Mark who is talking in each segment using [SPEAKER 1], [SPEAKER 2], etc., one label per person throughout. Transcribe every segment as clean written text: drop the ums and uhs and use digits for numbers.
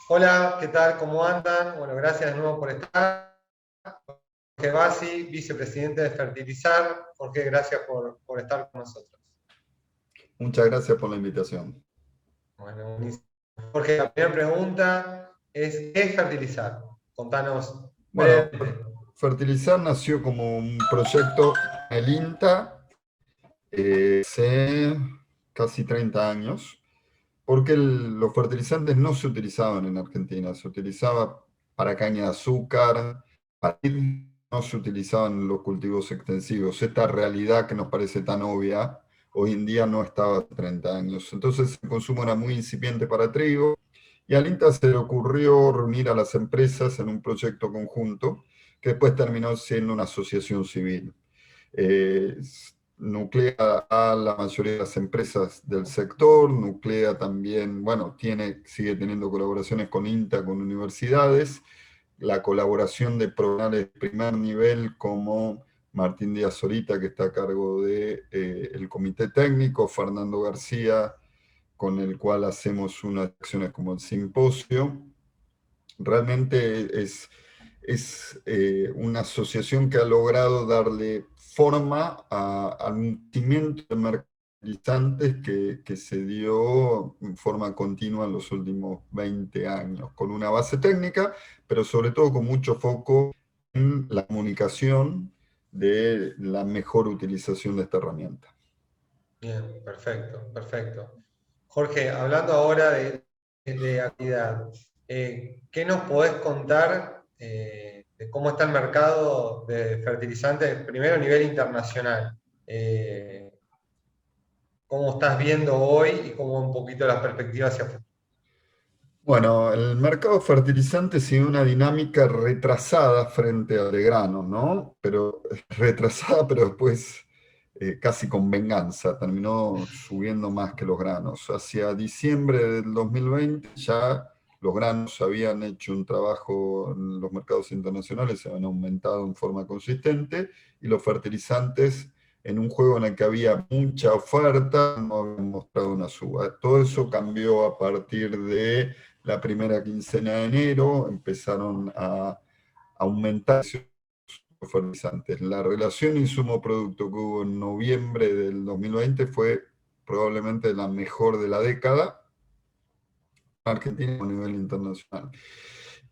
[SPEAKER 1] Hola, ¿qué tal? ¿Cómo andan? Bueno, gracias de nuevo por estar. Jorge Bassi, vicepresidente de Fertilizar. Jorge, gracias por estar con nosotros.
[SPEAKER 2] Muchas gracias por la invitación.
[SPEAKER 1] Bueno, buenísimo. Jorge, la primera pregunta es, ¿qué es Fertilizar? Contanos
[SPEAKER 2] Bueno,
[SPEAKER 1] brevemente.
[SPEAKER 2] Fertilizar nació como un proyecto en el INTA hace casi 30 años, porque los fertilizantes no se utilizaban en Argentina, se utilizaba para caña de azúcar, para no se utilizaban los cultivos extensivos. Esta realidad que nos parece tan obvia, hoy en día no estaba hace 30 años. Entonces el consumo era muy incipiente para trigo, y al INTA se le ocurrió reunir a las empresas en un proyecto conjunto, que después terminó siendo una asociación civil. Eh, Nuclea a la mayoría de las empresas del sector, nuclea también, bueno, sigue teniendo colaboraciones con INTA, con universidades, la colaboración de profesionales de primer nivel como Martín Díaz Zorita, que está a cargo del comité técnico, Fernando García, con el cual hacemos unas acciones como el simposio. Realmente es una asociación que ha logrado darle forma al movimiento de mercantilizantes que se dio en forma continua en los últimos 20 años, con una base técnica, pero sobre todo con mucho foco en la comunicación de la mejor utilización de esta herramienta.
[SPEAKER 1] Bien, perfecto, perfecto. Jorge, hablando ahora de actividad, ¿qué nos podés contar de cómo está el mercado de fertilizantes, primero a nivel internacional? Eh, ¿Cómo estás viendo hoy y cómo un poquito las perspectivas hacia futuro?
[SPEAKER 2] Bueno, el mercado fertilizante sigue una dinámica retrasada frente al de granos, ¿no? Pero retrasada, pero después casi con venganza, terminó subiendo más que los granos. Hacia diciembre del 2020 ya los granos habían hecho un trabajo en los mercados internacionales, se habían aumentado en forma consistente, y los fertilizantes, en un juego en el que había mucha oferta, no habían mostrado una suba. Todo eso cambió a partir de la primera quincena de enero, empezaron a aumentar los fertilizantes. La relación insumo-producto que hubo en noviembre del 2020 fue probablemente la mejor de la década, Argentina a nivel internacional.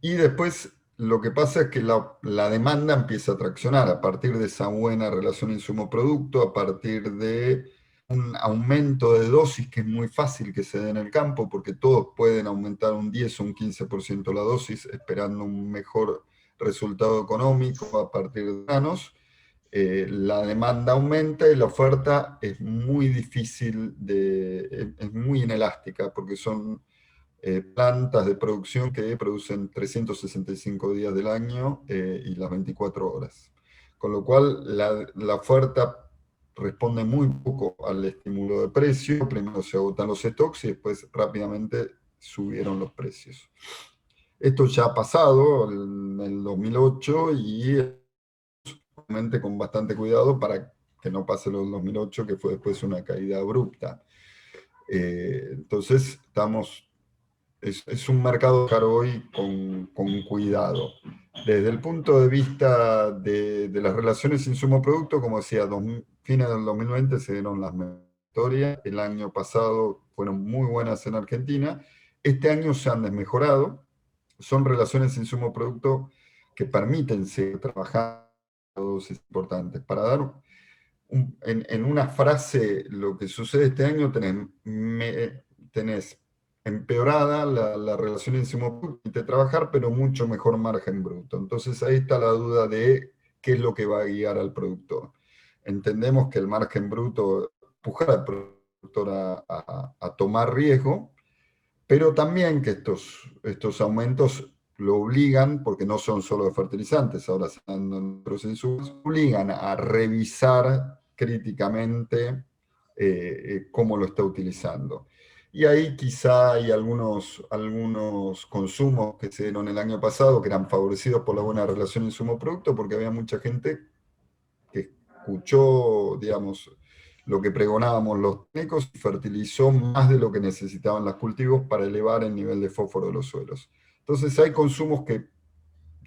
[SPEAKER 2] Y después lo que pasa es que la demanda empieza a traccionar a partir de esa buena relación insumo-producto, a partir de un aumento de dosis que es muy fácil que se dé en el campo, porque todos pueden aumentar un 10 o un 15% la dosis esperando un mejor resultado económico a partir de granos. La demanda aumenta y la oferta es muy difícil es muy inelástica, porque son plantas de producción que producen 365 días del año y las 24 horas. Con lo cual, la oferta responde muy poco al estímulo de precio. Primero se agotan los stocks y después rápidamente subieron los precios. Esto ya ha pasado en el 2008 y obviamente con bastante cuidado para que no pase lo del 2008, que fue después una caída abrupta. Entonces, es un mercado caro hoy con cuidado. Desde el punto de vista de las relaciones insumo-producto, como decía, fines del 2020 se dieron las historias. El año pasado fueron muy buenas en Argentina. Este año se han desmejorado. Son relaciones insumo-producto que permiten seguir trabajando, es importante. Para dar en una frase lo que sucede este año, tenés empeorada la relación insumo-producto de trabajar, pero mucho mejor margen bruto. Entonces ahí está la duda de qué es lo que va a guiar al productor. Entendemos que el margen bruto empuja al productor a tomar riesgo, pero también que estos aumentos lo obligan, porque no son solo de fertilizantes, ahora se dan en otros insumos, obligan a revisar críticamente cómo lo está utilizando. Y ahí quizá hay algunos consumos que se dieron el año pasado que eran favorecidos por la buena relación insumo-producto, porque había mucha gente que escuchó, digamos, lo que pregonábamos los técnicos y fertilizó más de lo que necesitaban los cultivos para elevar el nivel de fósforo de los suelos. Entonces hay consumos que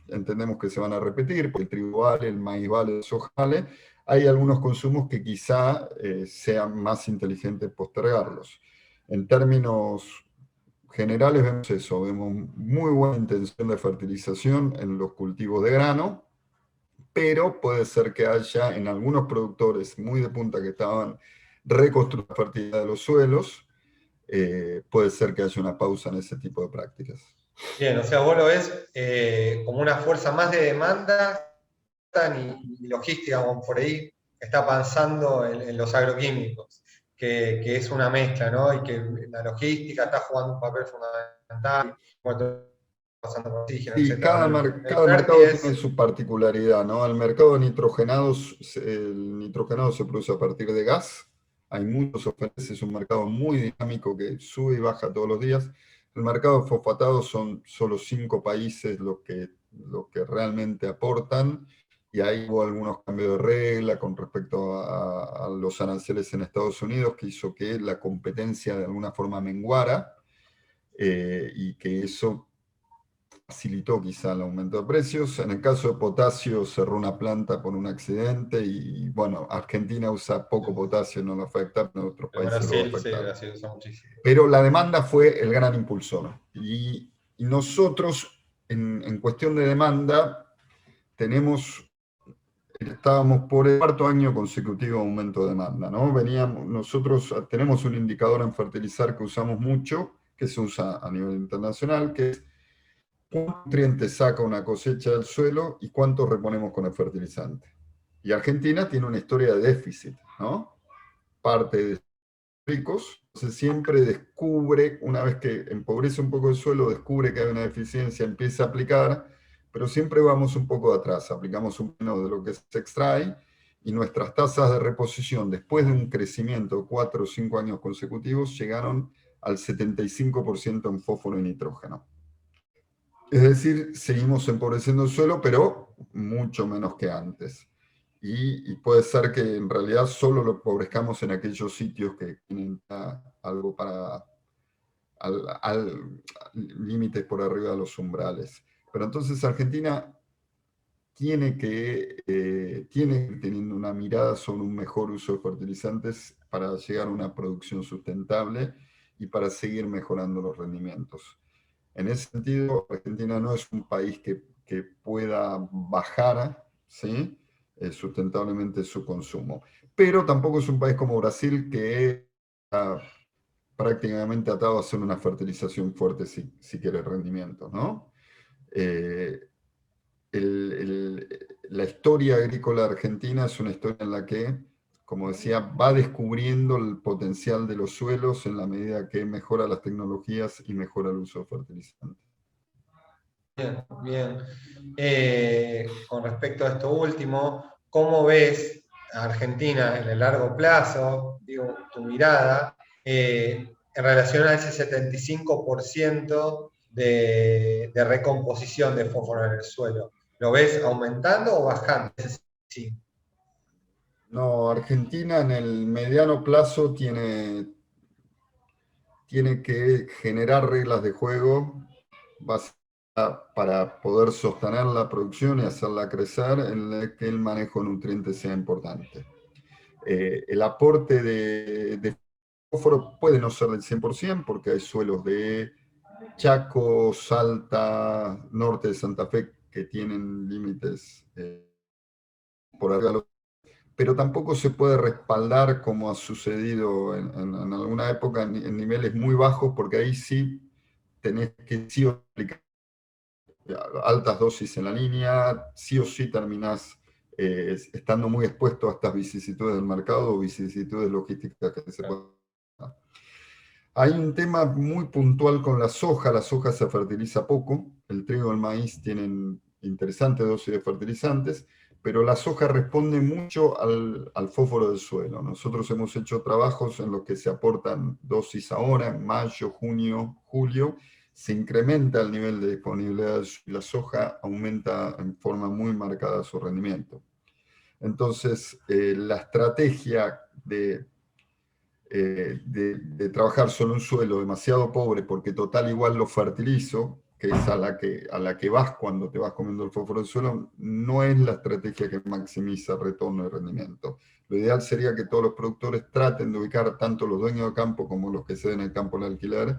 [SPEAKER 2] entendemos que se van a repetir, porque el trigo vale, el maíz vale, el soja vale. Hay algunos consumos que quizá sean más inteligentes postergarlos. En términos generales vemos eso, vemos muy buena intención de fertilización en los cultivos de grano, pero puede ser que haya en algunos productores muy de punta que estaban reconstruyendo la fertilidad de los suelos, puede ser que haya una pausa en ese tipo de prácticas.
[SPEAKER 1] Bien, o sea, vos lo ves como una fuerza más de demanda y logística, como por ahí está avanzando en los agroquímicos, que es una mezcla, ¿no? Y que la logística está jugando un papel fundamental, como está pasando con oxígeno,
[SPEAKER 2] Sí,
[SPEAKER 1] etcétera, ¿no? El
[SPEAKER 2] cada
[SPEAKER 1] Ferti
[SPEAKER 2] mercado tiene
[SPEAKER 1] es,
[SPEAKER 2] su particularidad, ¿no? El mercado de nitrogenados, el nitrogenado se produce a partir de gas. Hay muchos oferentes, es un mercado muy dinámico que sube y baja todos los días. El mercado de fosfatados son solo 5 países los que realmente aportan, y ahí hubo algunos cambios de regla con respecto a los aranceles en Estados Unidos, que hizo que la competencia de alguna forma menguara, y que eso facilitó quizá el aumento de precios. En el caso de potasio cerró una planta por un accidente y bueno, Argentina usa poco potasio, no lo afecta, pero en otros
[SPEAKER 1] en
[SPEAKER 2] países lo va a
[SPEAKER 1] Brasil, sí,
[SPEAKER 2] afectar.
[SPEAKER 1] Brasil usa muchísimo.
[SPEAKER 2] Pero la demanda fue el gran impulsor. Y nosotros, en cuestión de demanda, estábamos por el cuarto año consecutivo de aumento de demanda, ¿no? Nosotros tenemos un indicador en fertilizar que usamos mucho, que se usa a nivel internacional, que es cuántos nutrientes saca una cosecha del suelo y cuánto reponemos con el fertilizante. Y Argentina tiene una historia de déficit, ¿no? Parte de ricos, entonces siempre descubre, una vez que empobrece un poco el suelo, descubre que hay una deficiencia, empieza a aplicar, pero siempre vamos un poco de atrás, aplicamos un menos de lo que se extrae y nuestras tasas de reposición después de un crecimiento de 4 o 5 años consecutivos llegaron al 75% en fósforo y nitrógeno. Es decir, seguimos empobreciendo el suelo, pero mucho menos que antes. Y puede ser que en realidad solo lo empobrezcamos en aquellos sitios que tienen algo para límites por arriba de los umbrales. Pero entonces Argentina tiene teniendo una mirada sobre un mejor uso de fertilizantes para llegar a una producción sustentable y para seguir mejorando los rendimientos. En ese sentido, Argentina no es un país que pueda bajar, ¿sí? Sustentablemente su consumo. Pero tampoco es un país como Brasil que está prácticamente atado a hacer una fertilización fuerte si quiere rendimiento, ¿no? Eh, la historia agrícola argentina es una historia en la que, como decía, va descubriendo el potencial de los suelos en la medida que mejora las tecnologías y mejora el uso de fertilizantes.
[SPEAKER 1] Bien, bien. Con respecto a esto último, ¿cómo ves a Argentina en el largo plazo? Digo, tu mirada, en relación a ese 75% de recomposición de fósforo en el suelo. ¿Lo ves aumentando o bajando? Sí.
[SPEAKER 2] No, Argentina en el mediano plazo tiene que generar reglas de juego para poder sostener la producción y hacerla crecer, en la que el manejo de nutrientes sea importante. El aporte de fósforo puede no ser del 100% porque hay suelos de Chaco, Salta, norte de Santa Fe que tienen límites por arriba, pero tampoco se puede respaldar como ha sucedido en alguna época en niveles muy bajos, porque ahí sí tenés que sí aplicar altas dosis en la línea, sí o sí terminás estando muy expuesto a estas vicisitudes del mercado o vicisitudes logísticas que se pueden. Hay un tema muy puntual con la soja se fertiliza poco, el trigo y el maíz tienen interesantes dosis de fertilizantes, pero la soja responde mucho al fósforo del suelo. Nosotros hemos hecho trabajos en los que se aportan dosis ahora, en mayo, junio, julio, se incrementa el nivel de disponibilidad y la soja aumenta en forma muy marcada su rendimiento. Entonces, la estrategia de trabajar sobre un suelo demasiado pobre, porque total igual lo fertilizo, que es a la que vas cuando te vas comiendo el fósforo del suelo, no es la estrategia que maximiza retorno y rendimiento. Lo ideal sería que todos los productores traten de ubicar, tanto los dueños de campo como los que ceden el campo al alquiler,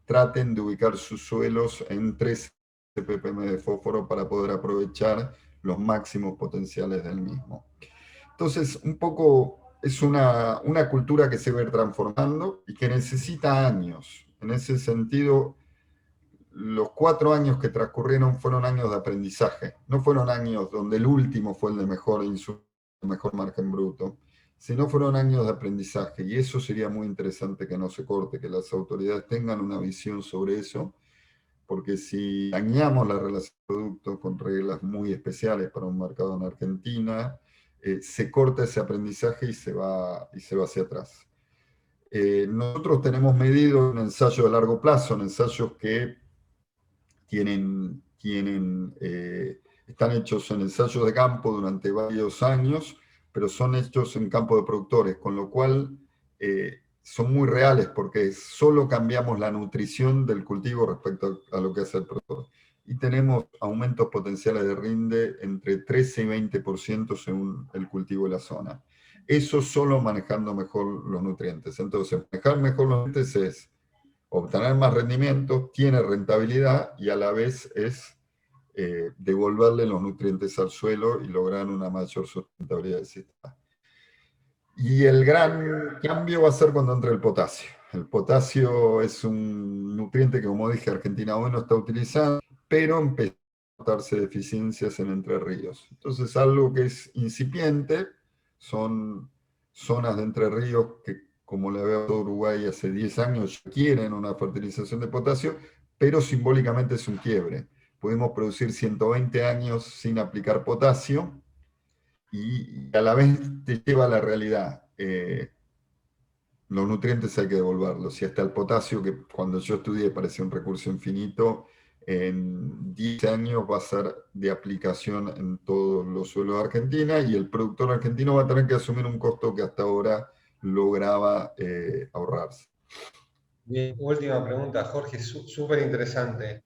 [SPEAKER 2] traten de ubicar sus suelos en 13 ppm de fósforo para poder aprovechar los máximos potenciales del mismo. Entonces, un poco es una cultura que se va a ir transformando y que necesita años. En ese sentido, los 4 años que transcurrieron fueron años de aprendizaje. No fueron años donde el último fue el de mejor insumo, mejor margen bruto, sino fueron años de aprendizaje. Y eso sería muy interesante que no se corte, que las autoridades tengan una visión sobre eso, porque si dañamos la relación de producto con reglas muy especiales para un mercado en Argentina, se corta ese aprendizaje y se va hacia atrás. Nosotros tenemos medido un ensayo de largo plazo, en ensayos que están hechos en ensayos de campo durante varios años, pero son hechos en campo de productores, con lo cual son muy reales porque solo cambiamos la nutrición del cultivo respecto a lo que hace el productor. Y tenemos aumentos potenciales de rinde entre 13 y 20% según el cultivo de la zona. Eso solo manejando mejor los nutrientes. Entonces, manejar mejor los nutrientes es obtener más rendimiento, tiene rentabilidad y a la vez es devolverle los nutrientes al suelo y lograr una mayor sustentabilidad del sistema. Y el gran cambio va a ser cuando entre el potasio. El potasio es un nutriente que, como dije, Argentina hoy no está utilizando, pero empezó a notarse deficiencias en Entre Ríos. Entonces, algo que es incipiente son zonas de Entre Ríos que, como la veo a Uruguay hace 10 años, quieren una fertilización de potasio, pero simbólicamente es un quiebre. Pudimos producir 120 años sin aplicar potasio, y a la vez te lleva a la realidad. Los nutrientes hay que devolverlos. Y hasta el potasio, que cuando yo estudié parecía un recurso infinito, en 10 años va a ser de aplicación en todos los suelos de Argentina y el productor argentino va a tener que asumir un costo que hasta ahora lograba ahorrarse.
[SPEAKER 1] Bien, última pregunta, Jorge, súper interesante.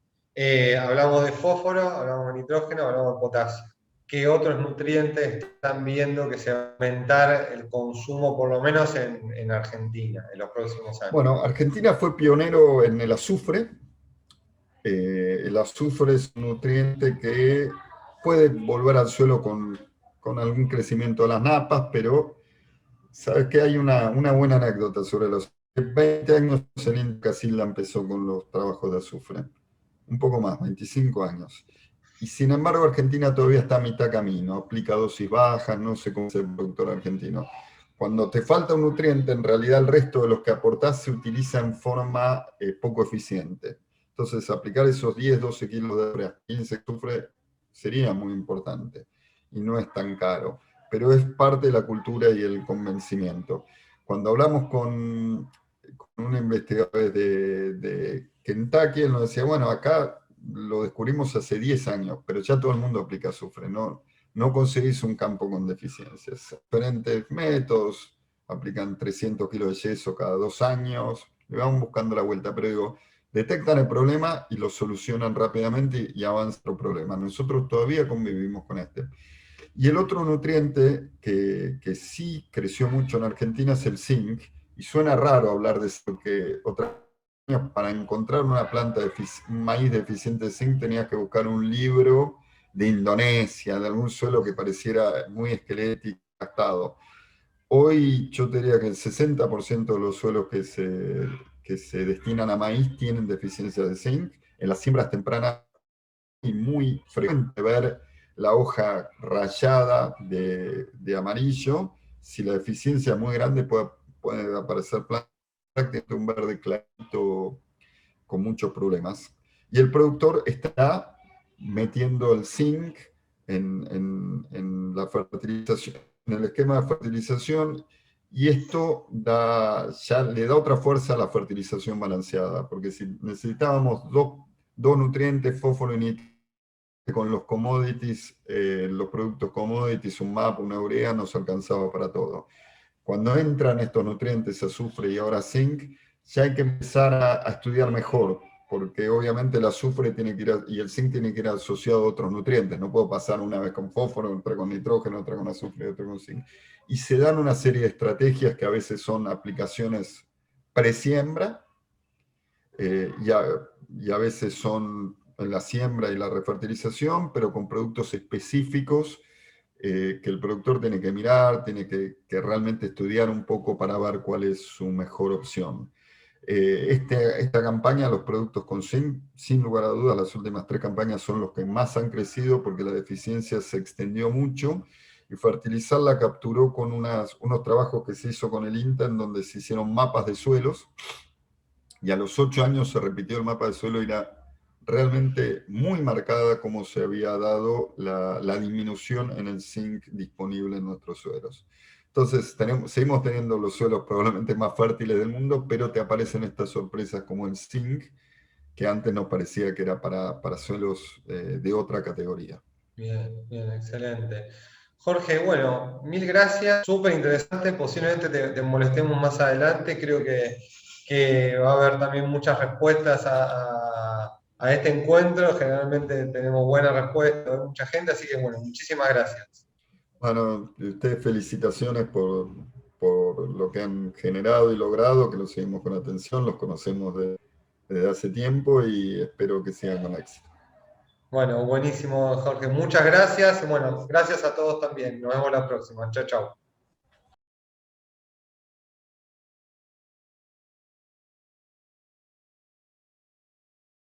[SPEAKER 1] Hablamos de fósforo, hablamos de nitrógeno, hablamos de potasio. ¿Qué otros nutrientes están viendo que se va a aumentar el consumo, por lo menos en Argentina, en los próximos años?
[SPEAKER 2] Bueno, Argentina fue pionero en el azufre. El azufre es un nutriente que puede volver al suelo con algún crecimiento de las napas, pero sabes que hay una buena anécdota sobre los 20 años. El Inca Casilda empezó con los trabajos de azufre, un poco más, 25 años. Y sin embargo, Argentina todavía está a mitad camino, aplica dosis bajas, no sé cómo es el productor argentino. Cuando te falta un nutriente, en realidad el resto de los que aportás se utiliza en forma poco eficiente. Entonces, aplicar esos 10, 12 kilos de azufre a 15 azufre sería muy importante y no es tan caro, pero es parte de la cultura y el convencimiento. Cuando hablamos con un investigador de Kentucky, él nos decía, bueno, acá lo descubrimos hace 10 años, pero ya todo el mundo aplica azufre, no conseguís un campo con deficiencias. Diferentes métodos, aplican 300 kilos de yeso cada 2 años, le van buscando la vuelta, pero digo, detectan el problema y lo solucionan rápidamente y avanza el problema. Nosotros todavía convivimos con este. Y el otro nutriente que sí creció mucho en Argentina es el zinc, y suena raro hablar de eso, porque para encontrar una planta de un maíz deficiente de zinc tenías que buscar un libro de Indonesia, de algún suelo que pareciera muy esquelético, gastado. Hoy yo te diría que el 60% de los suelos que se destinan a maíz tienen deficiencia de zinc. En las siembras tempranas y muy frecuente ver la hoja rayada de amarillo. Si la deficiencia es muy grande, puede aparecer prácticamente un verde clarito con muchos problemas. Y el productor está metiendo el zinc en la fertilización, en el esquema de fertilización, y esto ya le da otra fuerza a la fertilización balanceada, porque si necesitábamos dos nutrientes, fósforo y nitrógeno, con los commodities, los productos commodities, un MAP, una urea, nos alcanzaba para todo. Cuando entran estos nutrientes, azufre y ahora zinc, ya hay que empezar a estudiar mejor, porque obviamente el azufre tiene que ir y el zinc tiene que ir asociado a otros nutrientes. No puedo pasar una vez con fósforo, otra con nitrógeno, otra con azufre y otra con zinc. Y se dan una serie de estrategias que a veces son aplicaciones presiembra, y a veces son en la siembra y la refertilización, pero con productos específicos que el productor tiene que mirar, tiene que realmente estudiar un poco para ver cuál es su mejor opción. Esta campaña, los productos con zinc, sin lugar a dudas, las últimas 3 campañas son los que más han crecido porque la deficiencia se extendió mucho y Fertilizar la capturó con unos trabajos que se hizo con el INTA en donde se hicieron mapas de suelos y a los 8 años se repitió el mapa de suelo y era realmente muy marcada cómo se había dado la disminución en el zinc disponible en nuestros suelos. Entonces, seguimos teniendo los suelos probablemente más fértiles del mundo, pero te aparecen estas sorpresas como el zinc, que antes nos parecía que era para suelos de otra categoría.
[SPEAKER 1] Bien, bien, excelente. Jorge, bueno, mil gracias, súper interesante, posiblemente te molestemos más adelante, creo que va a haber también muchas respuestas a este encuentro, generalmente tenemos buenas respuestas de mucha gente, así que bueno, muchísimas gracias.
[SPEAKER 2] Bueno, ustedes felicitaciones por lo que han generado y logrado, que lo seguimos con atención, los conocemos desde hace tiempo y espero que sigan con éxito.
[SPEAKER 1] Bueno, buenísimo, Jorge, muchas gracias, bueno, gracias a todos también, nos vemos la próxima, chao, chao.